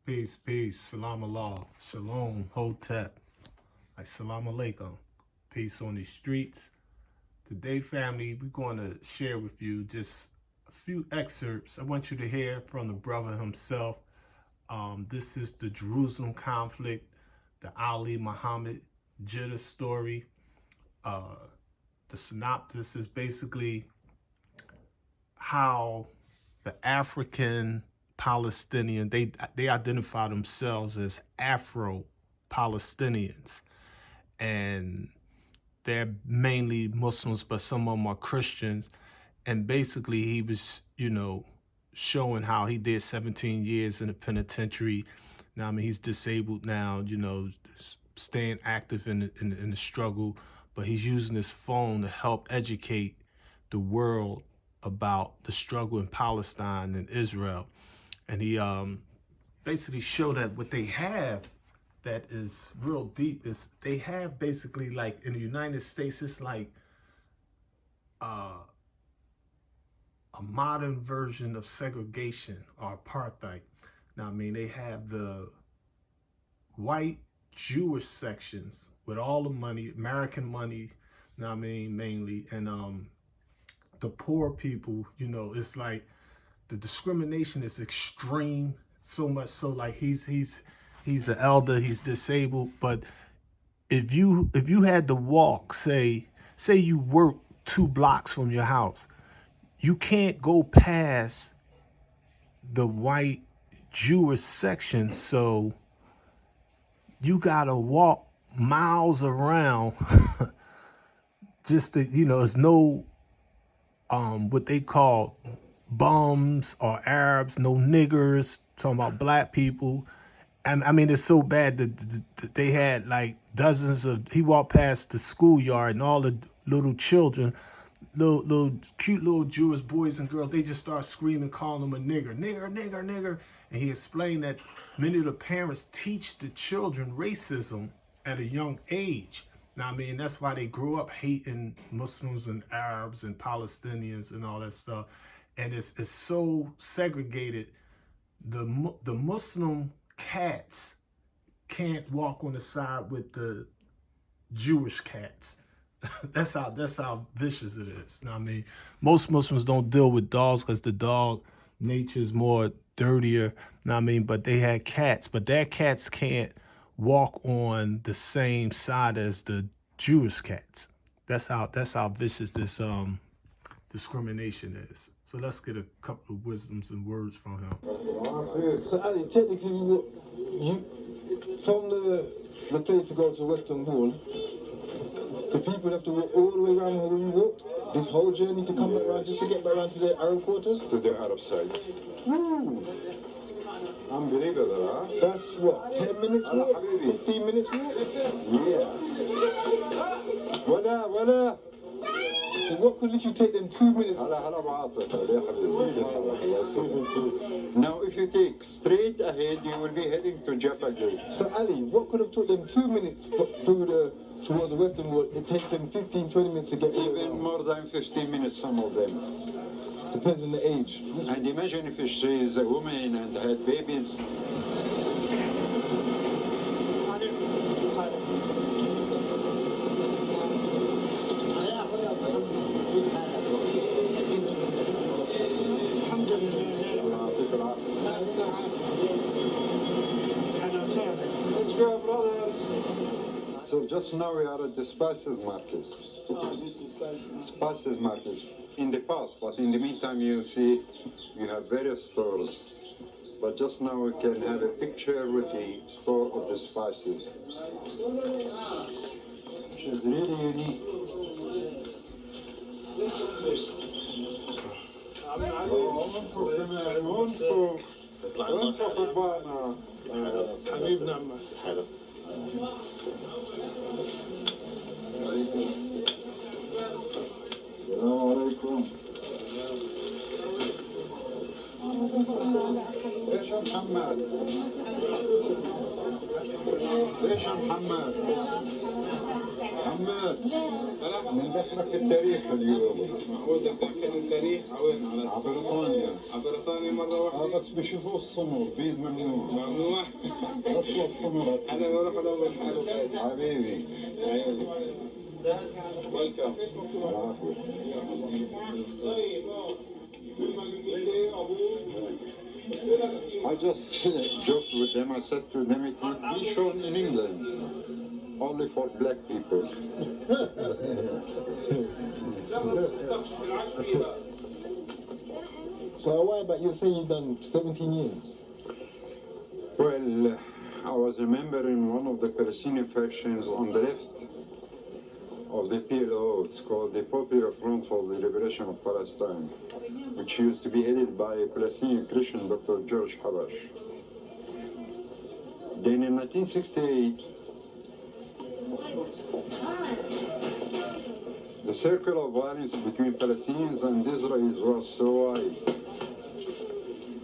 Peace, peace. Salam Allah. Shalom, Hotep. Like salam alaikum. Peace on these streets. Today, family, we're going to share with you just a few excerpts. I want you to hear from the brother himself. This is the Jerusalem conflict, the Ali Muhammad Jiddah story. The synopsis is basically how the Afro-Palestinian, they identify themselves as Afro-Palestinians, and they're mainly Muslims, but some of them are Christians. And basically he was, showing how he did 17 years in the penitentiary. Now, I mean, he's disabled now, staying active in the struggle, but he's using his phone to help educate the world about the struggle in Palestine and Israel. And he basically showed that what they have that is real deep is they have basically, like in the United States, it's like a modern version of segregation or apartheid. Now, I mean, they have the white Jewish sections with all the money, American money, now I mean, mainly, and the poor people, it's like the discrimination is extreme, so much so like he's an elder, he's disabled, but if you had to walk, say you work 2 blocks from your house, you can't go past the white Jewish section, so you gotta walk miles around just to, there's no what they call bums or Arabs, no niggers, talking about black people. And I mean, it's so bad that they had like dozens of, he walked past the schoolyard and all the little children, little cute little Jewish boys and girls, they just start screaming, calling him a nigger, nigger, nigger, nigger. And he explained that many of the parents teach the children racism at a young age. Now, I mean, that's why they grew up hating Muslims and Arabs and Palestinians and all that stuff. And it's so segregated. The Muslim cats can't walk on the side with the Jewish cats. That's how vicious it is. Now, I mean, most Muslims don't deal with dogs because the dog nature is more dirtier. Now, I mean, but they had cats, but their cats can't walk on the same side as the Jewish cats. That's how vicious this discrimination is. So let's get a couple of wisdoms and words from him. So Ali, technically, you from the place to go to Western Wall, the people have to walk all the way around where you walked. This whole journey to come back around just to get back around to the Arab quarters? To the Arab side. Woo! Unbelievable, huh? That's what, 10 minutes walk? 15 minutes walk? Yeah. Voila. So what could literally take them 2 minutes? Now, if you take straight ahead, you will be heading to Jaffa Gate. So Ali, what could have took them 2 minutes towards the Western Wall? It takes them 15, 20 minutes to get Even more than 15 minutes, some of them. Depends on the age. And imagine if she is a woman and had babies. Let's go, brothers. So just now we are at the spices market. Spices market. In the past, but in the meantime you see you have various stores. But just now we can have a picture with the store of the spices. Which is really unique. السلام عليكم. ايش يا محمد؟ ايش يا محمد؟ محمد نذكرك التاريخ اليوم. معقول بدك تحكي التاريخ وين على بريطانيا. بريطانيا مرة واحدة؟ بس بيشوفوا الصمر بيد ممنوع. ممنوع؟ بس الصمر. أنا بروح أدور حاله. حبيبي. ويلكم. I just joked with them. I said to them, it will be shown in England, only for black people. So a while back, you say you've done 17 years. Well, I was a member in one of the Palestinian factions on the left of the PLO. It's called the Popular Front for the Liberation of Palestine, which used to be headed by a Palestinian Christian, Dr. George Habash. Then in 1968, the circle of violence between Palestinians and Israelis was so wide.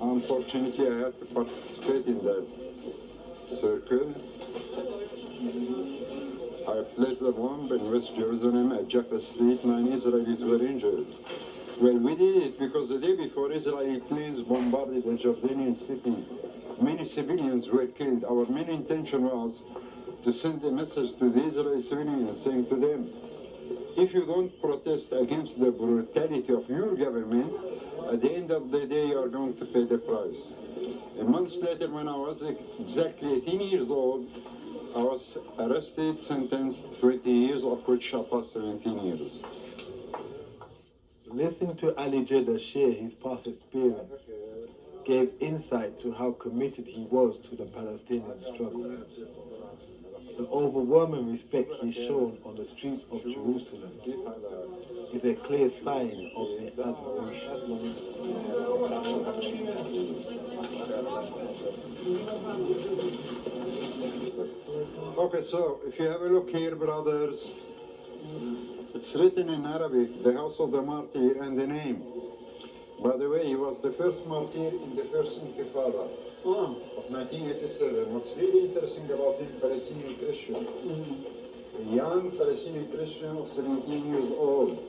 Unfortunately, I had to participate in that circle. I placed a bomb in West Jerusalem at Jaffa Street. 9 Israelis were injured. Well, we did it because the day before Israeli planes bombarded a Jordanian city. Many civilians were killed. Our main intention was to send a message to the Israeli civilians saying to them, if you don't protest against the brutality of your government, at the end of the day you are going to pay the price. A month later, when I was exactly 18 years old, I was arrested, sentenced 20 years, of which I passed 17 years. Listening to Ali Jeddah share his past experience gave insight to how committed he was to the Palestinian struggle. The overwhelming respect he's shown on the streets of Jerusalem is a clear sign of their admiration. Okay, so if you have a look here, brothers, it's written in Arabic, the House of the Martyr, and the name. By the way, he was the first martyr in the first Intifada of 1987. What's really interesting about him, Palestinian Christian, a young Palestinian Christian of 17 years old,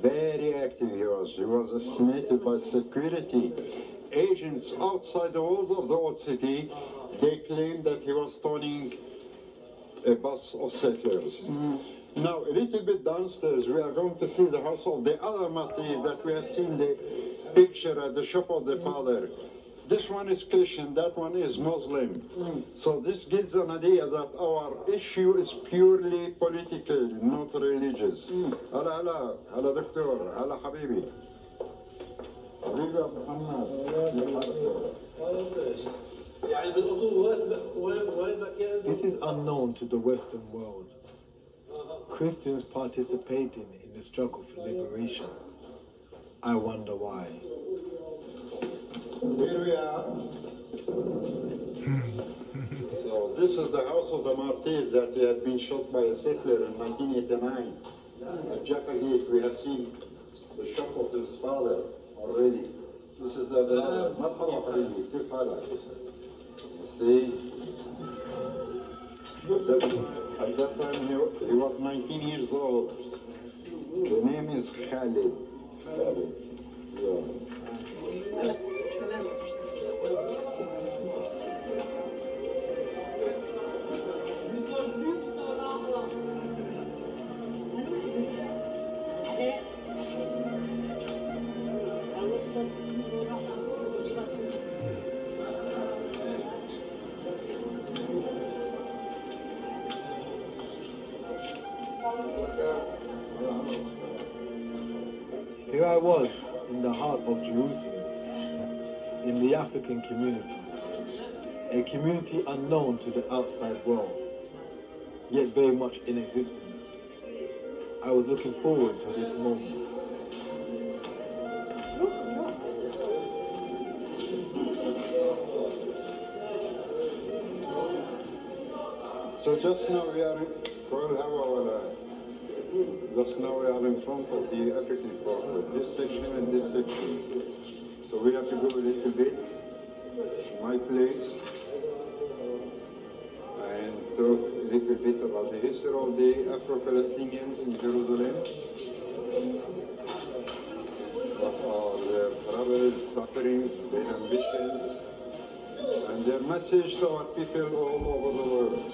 very active he was. He was assassinated by security agents outside the walls of the old city. They claimed that he was stoning a bus of settlers. Now, a little bit downstairs, we are going to see the house of the other martyr that we have seen the picture at the shop of the father. This one is Christian, that one is Muslim. So this gives an idea that our issue is purely political, not religious. Hala hala, hala doctor, hala habibi. Habibi Abu Muhammad. This is unknown to the Western world. Christians participating in the struggle for liberation. I wonder why. Here we are. So this is the house of the martyr that had been shot by a settler in 1989. At Jaffa Gate, we have seen the shop of his father already. This is the مرحبا حبيبي كيف حالك؟ See? At that time he was 19 years old. The name is Khalid. Khalid. Yeah. Here I was in the heart of Jerusalem, in the African community, a community unknown to the outside world, yet very much in existence. I was looking forward to this moment. So just now we are in front of the African quarter, this section and this section. So we have to go a little bit, my place, and talk a little little bit about the history of the Afro-Palestinians in Jerusalem. What are their troubles, sufferings, their ambitions, and their message to our people all over the world.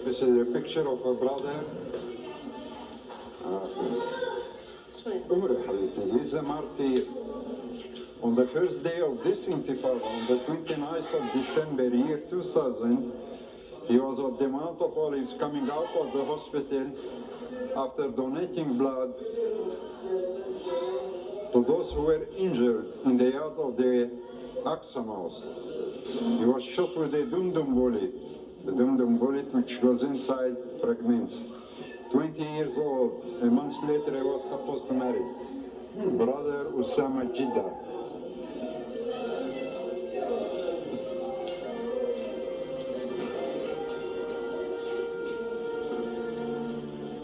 This is a picture of a brother. He's a martyr. On the first day of this intifada, on the 29th of December, year 2000, he was at the Mount of Olives coming out of the hospital after donating blood to those who were injured in the yard of the Aqsa Mosque. He was shot with a dum-dum bullet, the dum-dum bullet which goes inside fragments. 20 years old, a month later I was supposed to marry. Brother Usama Jidda.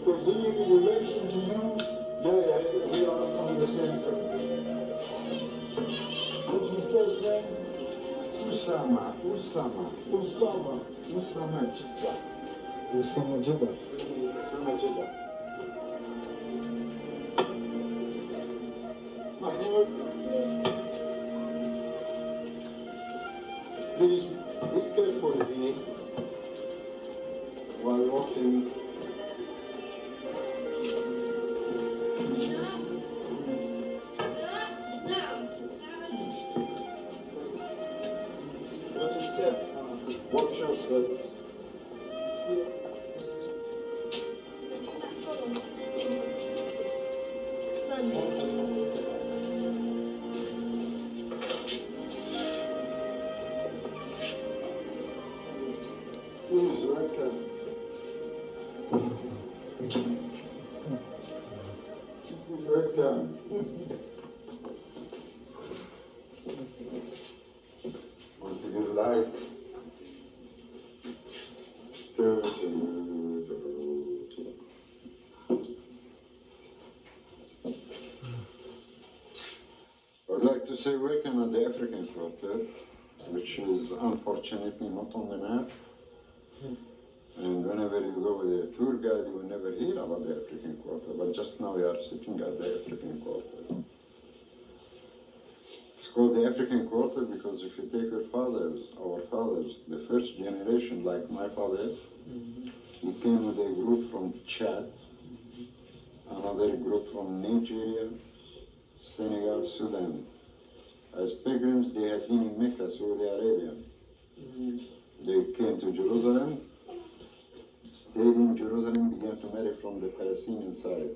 For being in relation to you, we are on the same thing. What's your first name? Usama Jidda. Usama Jidda. Mahmoud, please be careful here while walking. Watch your step. Please, welcome. Welcome. Want to give light to I'd like to say welcome at the African Quarter, which is unfortunately not on the map. And whenever you go with a tour guide, you will never hear about the African Quarter. But just now we are sitting at the African Quarter. It's called the African Quarter because if you take our fathers, the first generation, like my father, he came with a group from Chad, another group from Nigeria, Senegal, Sudan. As pilgrims, they had been in Mecca, Saudi Arabia. They came to Jerusalem, stayed in Jerusalem, began to marry from the Palestinian side.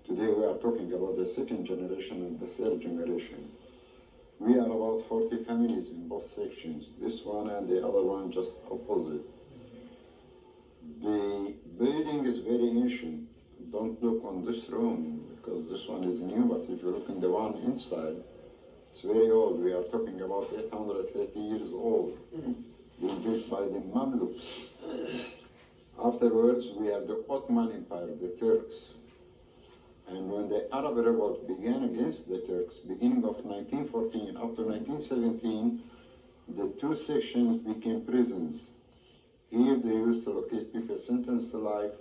Today we are talking about the second generation and the third generation. We are about 40 families in both sections, this one and the other one just opposite. The building is very ancient. Don't look on this room because this one is new, but if you look in the one inside, it's very old. We are talking about 830 years old. Being built by the Mamluks. Afterwards, we have the Ottoman Empire, the Turks. And when the Arab revolt began against the Turks, beginning of 1914 up to 1917, the two sections became prisons. Here they used to locate people sentenced to life,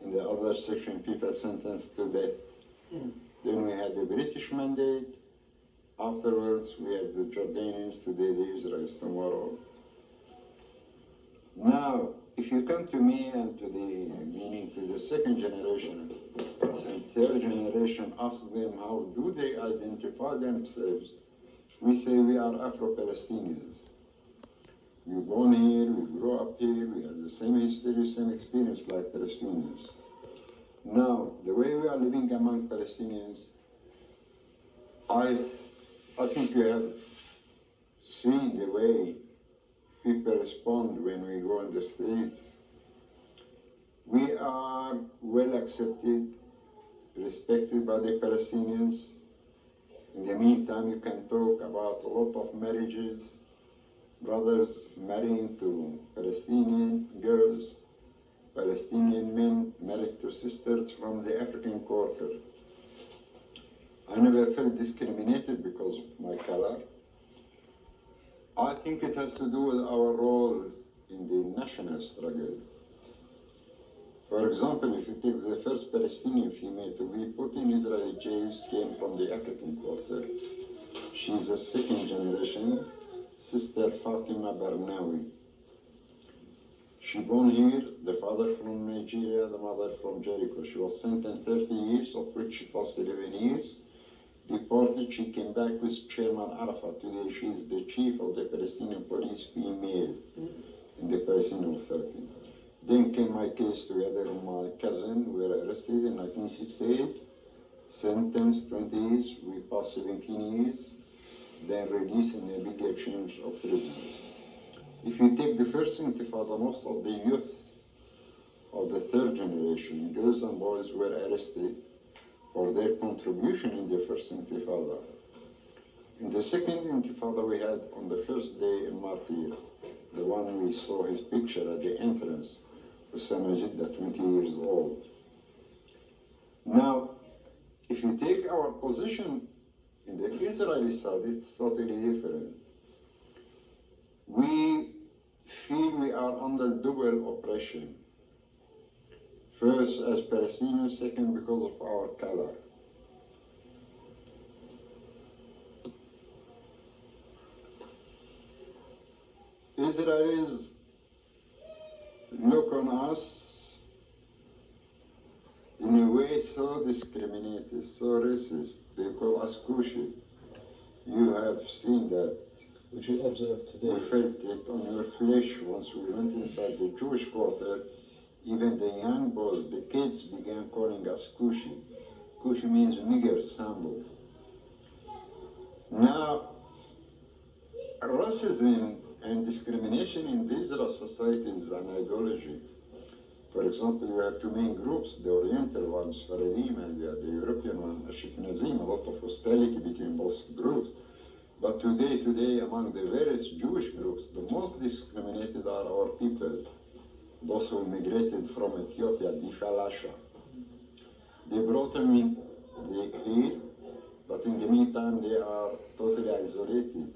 in the other section people sentenced to death. Then we had the British mandate. Afterwards, we had the Jordanians, today the Israelis, tomorrow. Now, if you come to me and to the second generation and third generation, ask them how do they identify themselves, we say we are Afro-Palestinians. We were born here, we grew up here, we have the same history, same experience like Palestinians. Now, the way we are living among Palestinians, I think you have seen the way people respond when we go in the streets. We are well accepted, respected by the Palestinians. In the meantime, you can talk about a lot of marriages, brothers marrying to Palestinian girls, Palestinian men married to sisters from the African quarter. I never felt discriminated because of my color. I think it has to do with our role in the national struggle. For example, if you take the first Palestinian female to be put in Israeli jails came from the African quarter. She's a second generation, Sister Fatima Barnawi. She born here, the father from Nigeria, the mother from Jericho. She was sentenced 30 years, of which she passed 11 years. Deported, she came back with Chairman Arafat. Today she is the chief of the Palestinian police female in the Palestinian Authority. Then came my case together with my cousin. We were arrested in 1968, sentenced 20 years, we passed 17 years, then released in a big exchange of prisoners. If you take the first Intifada, most of the youth of the third generation, girls and boys, were arrested for their contribution in the first Intifada. In the second Intifada we had on the first day in Martyr, the one we saw his picture at the entrance, Osama Jidda, 20 years old. Now, if you take our position in the Israeli side, it's totally different. We feel we are under double oppression. First, as Palestinians, second, because of our color. Israelis look on us in a way so discriminating, so racist. They call us kosher. You have seen that. Which we observed today. We felt it on your flesh once we went inside the Jewish quarter. Even the young boys, the kids, began calling us kushi. Kushi means nigger sambo. Now, racism and discrimination in the Israeli society is an ideology. For example, you have two main groups, the Oriental ones, Faradim, and the European one, Ashkenazim, a lot of hostility between both groups. But today, among the various Jewish groups, the most discriminated are our people, those who immigrated from Ethiopia, the Falasha. They brought them in here, but in the meantime, they are totally isolated.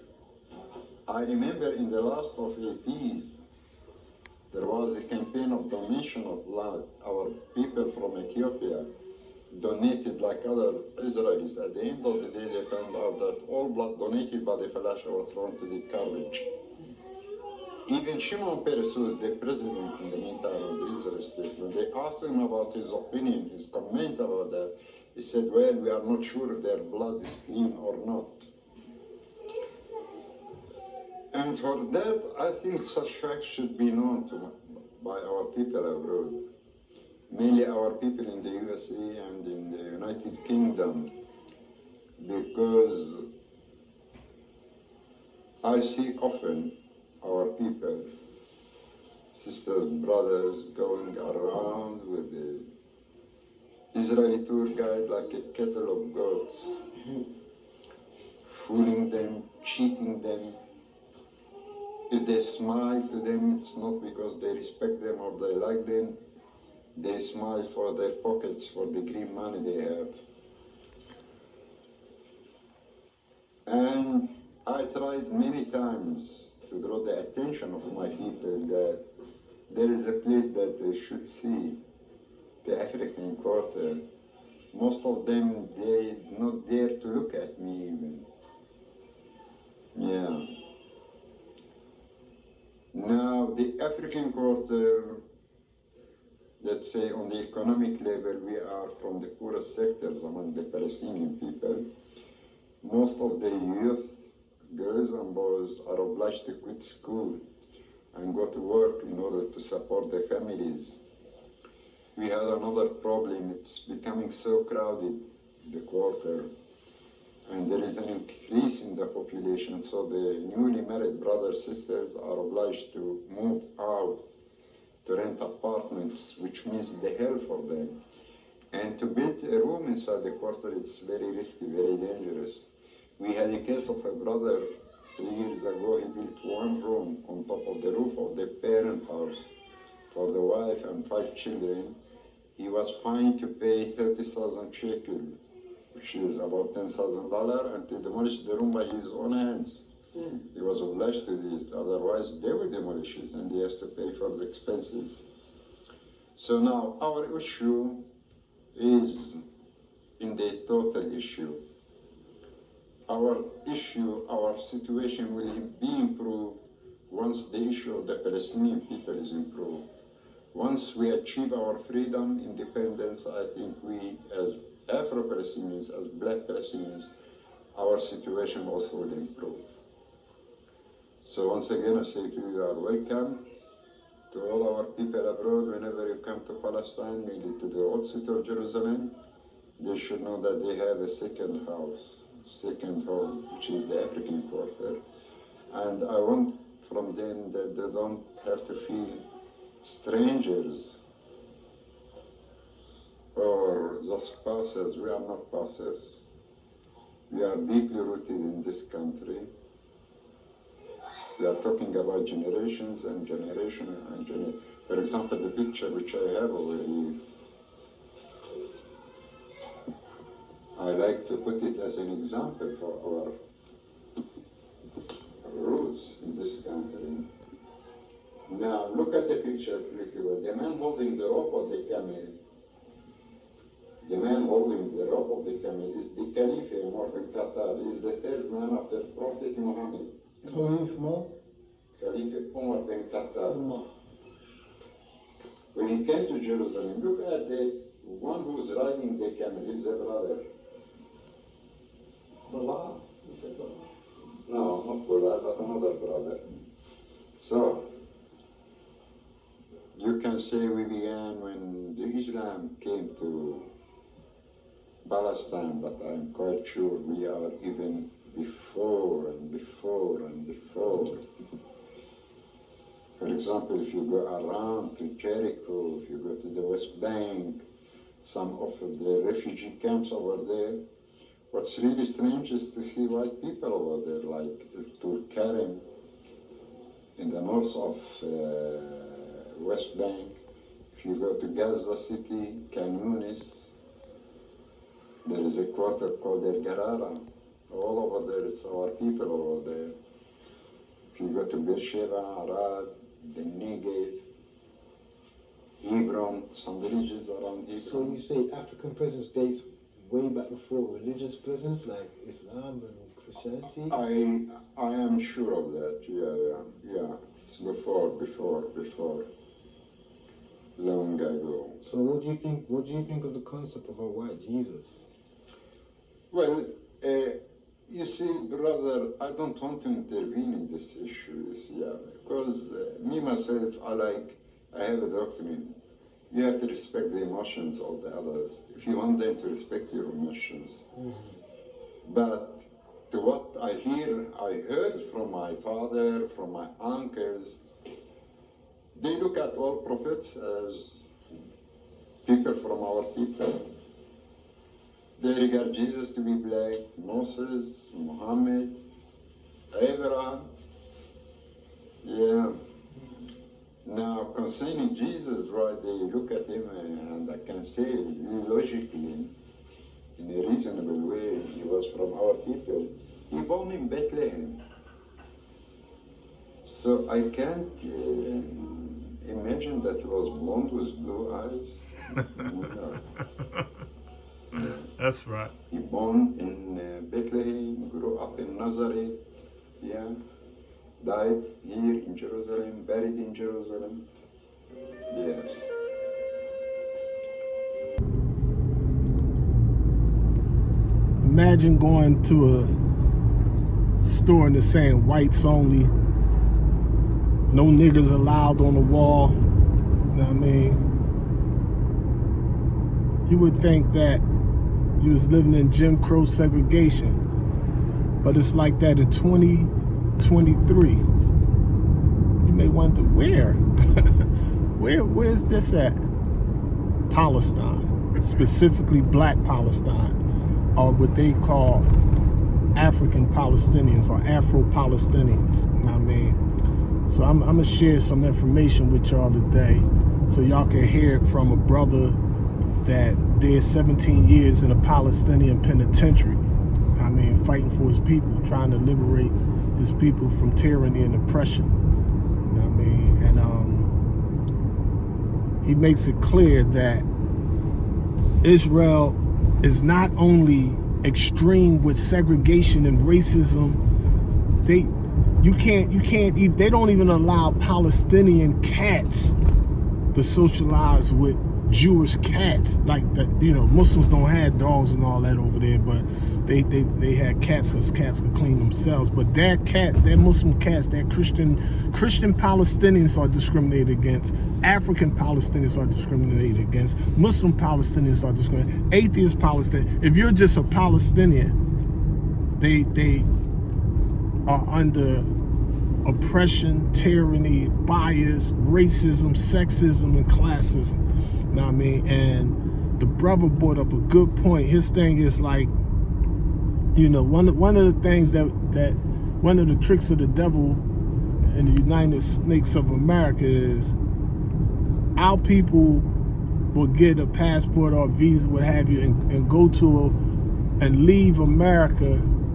I remember in the last of 80s, there was a campaign of donation of blood. Our people from Ethiopia donated like other Israelis. At the end of the day, they found out that all blood donated by the Falasha was thrown to the garbage. Even Shimon Peres, who is the president in the meantime of the Israeli state, when they asked him about his opinion, his comment about that, he said, well, we are not sure if their blood is clean or not. And for that, I think such facts should be known by our people abroad. Mainly our people in the USA and in the United Kingdom, because I see often our people, sisters, brothers, going around with the Israeli tour guide like a kettle of goats, fooling them, cheating them. If they smile to them, it's not because they respect them or they like them. They smile for their pockets, for the green money they have. And I tried many times to draw the attention of my people that there is a place that they should see, the African quarter. Most of them, they not dare to look at me even. Yeah. Now, the African quarter, let's say on the economic level, we are from the poorest sectors among the Palestinian people. Most of the youth, girls and boys, are obliged to quit school and go to work in order to support their families. We had another problem, it's becoming so crowded, the quarter, and there is an increase in the population, so the newly married brothers, sisters are obliged to move out to rent apartments, which means the hell for them. And to build a room inside the quarter, it's very risky, very dangerous. We had a case of a brother 3 years ago. He built one room on top of the roof of the parent house for the wife and 5 children. He was fined to pay 30,000 shekel, which is about $10,000, and to demolish the room by his own hands. He was obliged to do it, otherwise they will demolish it and he has to pay for the expenses. So now our issue is in the total issue. Our situation will be improved once the issue of the Palestinian people is improved. Once we achieve our freedom, independence, I think we as Afro-Palestinians, as Black Palestinians, our situation also will improve. So once again, I say to you, you are welcome. To all our people abroad, whenever you come to Palestine, mainly to the old city of Jerusalem, they should know that they have a second house, second home, which is the African quarter. And I want from them that they don't have to feel strangers or just passers. We are not passers. We are deeply rooted in this country. We are talking about generations and generation and generation. For example, the picture which I have over here, I like to put it as an example for our roots in this country. Now, look at the picture quickly. The man holding the rope of the camel. The man holding the rope of the camel is the Caliph Umar bin Khattab. He is the third man after Prophet Muhammad. Caliph Umar bin Khattab. When he came to Jerusalem, look at the one who's riding the camel. He's a brother. Bala. No, not Bala, but another brother. So, you can say we began when the Islam came to Palestine, but I'm quite sure we are even before and before and before. For example, if you go around to Jericho, if you go to the West Bank, some of the refugee camps over there, what's really strange is to see white people over there, like Tulkarem in the north of West Bank. If you go to Gaza City, Khan Yunis, there is a quarter called El Garara. All over there, it's our people over there. If you go to Beersheba, Arad, the Negev, Hebron, some villages around Hebron. So you say African presence dates way back before religious presence like Islam and Christianity? I am sure of that, yeah. It's before, long ago. So what do you think of the concept of a white Jesus? Well, you see, brother, I don't want to intervene in this issue, because me, myself, I have a doctrine. You have to respect the emotions of the others, if you want them to respect your emotions. But to what I heard from my father, from my uncles, they look at all prophets as people from our people. They regard Jesus to be black, Moses, Muhammad, Abraham. Yeah. Now, concerning Jesus, right, they look at him and I can say logically, in a reasonable way, he was from our people. He born in Bethlehem. So I can't imagine that he was blonde with blue eyes. No. That's right. He born in Bethlehem, grew up in Nazareth, died here in Jerusalem, buried in Jerusalem. Yes. Imagine going to a store and it's saying whites only, no niggers allowed on the wall. You know what I mean? You would think that you was living in Jim Crow segregation, but it's like that in 2023. You may wonder where? Where's this at? Palestine, specifically Black Palestine, or what they call African Palestinians or Afro-Palestinians. You know what I mean? So I'm gonna share some information with y'all today so y'all can hear it from a brother that did 17 years in a Palestinian penitentiary. I mean, fighting for his people, trying to liberate his people from tyranny and oppression. You know what I mean? And he makes it clear that Israel is not only extreme with segregation and racism. They don't even allow Palestinian cats to socialize with Jewish cats. Like that, you know, Muslims don't have dogs and all that over there, but they had cats because cats could clean themselves. But their cats, their Muslim cats, their Christian Palestinians are discriminated against. African Palestinians are discriminated against. Muslim Palestinians are discriminated. Atheist Palestinians. If you're just a Palestinian, they are under oppression, tyranny, bias, racism, sexism, and classism. You know what I mean? And the brother brought up a good point. His thing is like, you know, one of the things that one of the tricks of the devil in the United Snakes of America is our people will get a passport or a visa, what have you, and go to and leave America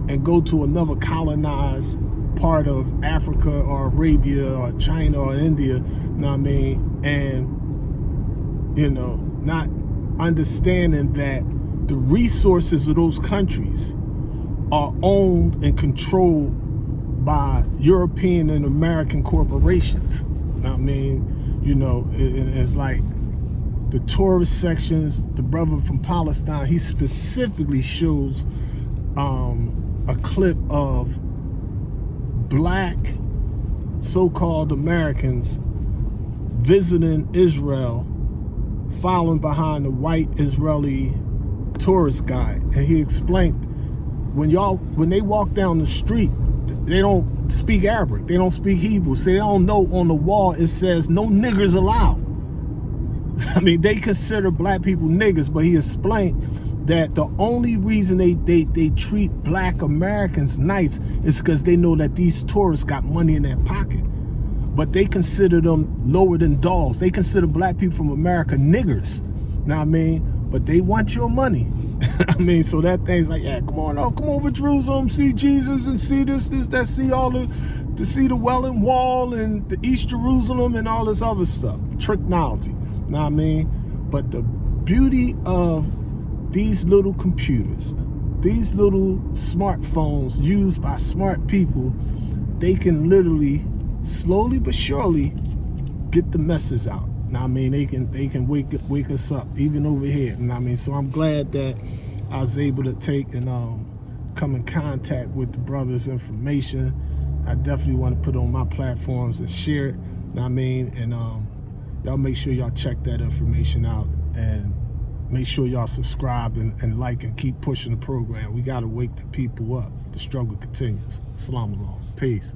and go to another colonized part of Africa or Arabia or China or India, you know what I mean? And, you know, not understanding that the resources of those countries are owned and controlled by European and American corporations. You know what I mean? You know, it's like the tourist sections, the brother from Palestine, he specifically shows a clip of black so-called Americans visiting Israel, following behind the white Israeli tourist guide. And he explained, when they walk down the street, they don't speak Arabic, they don't speak Hebrew, so they don't know on the wall it says no niggers allowed. I mean, they consider black people niggers, but he explained that the only reason they treat black Americans nice is because they know that these tourists got money in their pocket. But they consider them lower than dogs. They consider black people from America niggers. You know what I mean? But they want your money. I mean, so that thing's like, yeah, come on over to Jerusalem, see Jesus and see this, that, see to see the Wailing Wall and the East Jerusalem and all this other stuff. Technology. You know what I mean? But the beauty of these little computers, these little smartphones used by smart people, they can literally, slowly but surely, get the message out. You know what I mean? They can wake us up, even over here. You know what I mean? So I'm glad that I was able to take and come in contact with the brother's information. I definitely want to put it on my platforms and share it. You know what I mean? And y'all make sure y'all check that information out, and make sure y'all subscribe and like and keep pushing the program. We got to wake the people up. The struggle continues. Salam alaikum. Peace.